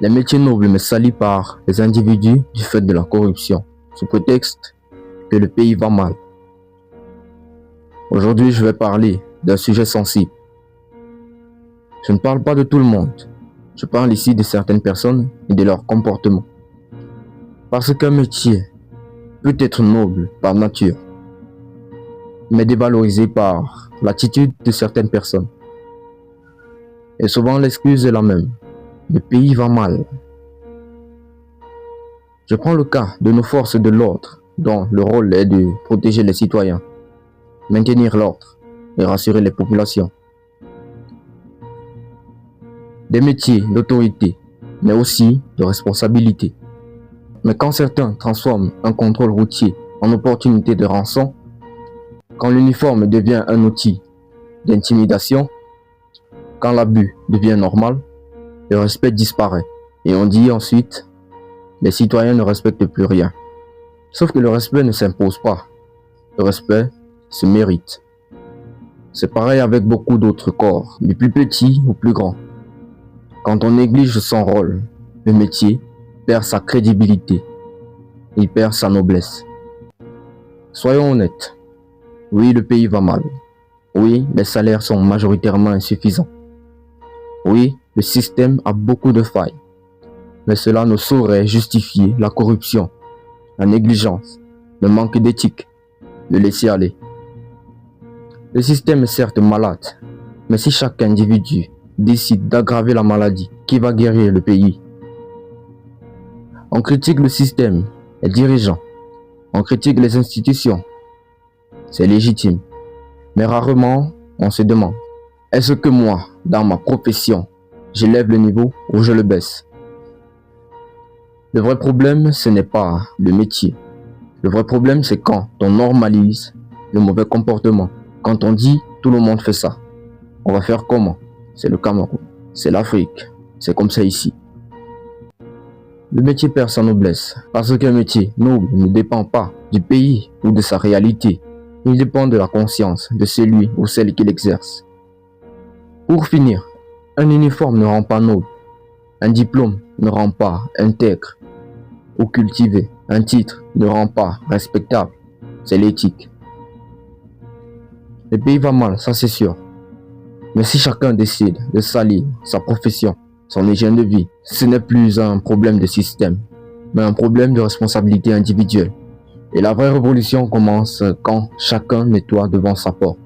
Les métiers nobles mais salis par les individus du fait de la corruption, sous prétexte que le pays va mal. Aujourd'hui, je vais parler d'un sujet sensible. Je ne parle pas de tout le monde. Je parle ici de certaines personnes et de leur comportement. Parce qu'un métier peut être noble par nature, mais dévalorisé par l'attitude de certaines personnes. Et souvent l'excuse est la même. Le pays va mal. Je prends le cas de nos forces de l'ordre, dont le rôle est de protéger les citoyens, maintenir l'ordre et rassurer les populations. Des métiers d'autorité, mais aussi de responsabilité. Mais quand certains transforment un contrôle routier en opportunité de rançon, quand l'uniforme devient un outil d'intimidation, quand l'abus devient normal, le respect disparaît. Et on dit ensuite, les citoyens ne respectent plus rien. Sauf que le respect ne s'impose pas. Le respect se mérite. C'est pareil avec beaucoup d'autres corps, du plus petit au plus grand. Quand on néglige son rôle, le métier perd sa crédibilité. Il perd sa noblesse. Soyons honnêtes. Oui, le pays va mal. Oui, les salaires sont majoritairement insuffisants. Oui, le système a beaucoup de failles. Mais cela ne saurait justifier la corruption, la négligence, le manque d'éthique, le laisser-aller. Le système est certes malade, mais si chaque individu décide d'aggraver la maladie, qui va guérir le pays? On critique le système, les dirigeants, on critique les institutions. C'est légitime. Mais rarement, on se demande, est-ce que moi, dans ma profession, je lève le niveau ou je le baisse? Le vrai problème, ce n'est pas le métier. Le vrai problème, c'est quand on normalise le mauvais comportement. Quand on dit, tout le monde fait ça. On va faire comment? C'est le Cameroun, c'est l'Afrique, c'est comme ça ici. Le métier perd sa noblesse, parce qu'un métier noble ne dépend pas du pays ou de sa réalité. Il dépend de la conscience de celui ou celle qui l'exerce. Pour finir, un uniforme ne rend pas noble, un diplôme ne rend pas intègre ou cultivé, un titre ne rend pas respectable, c'est l'éthique. Le pays va mal, ça c'est sûr. Mais si chacun décide de salir sa profession, son hygiène de vie, ce n'est plus un problème de système, mais un problème de responsabilité individuelle. Et la vraie révolution commence quand chacun nettoie devant sa porte.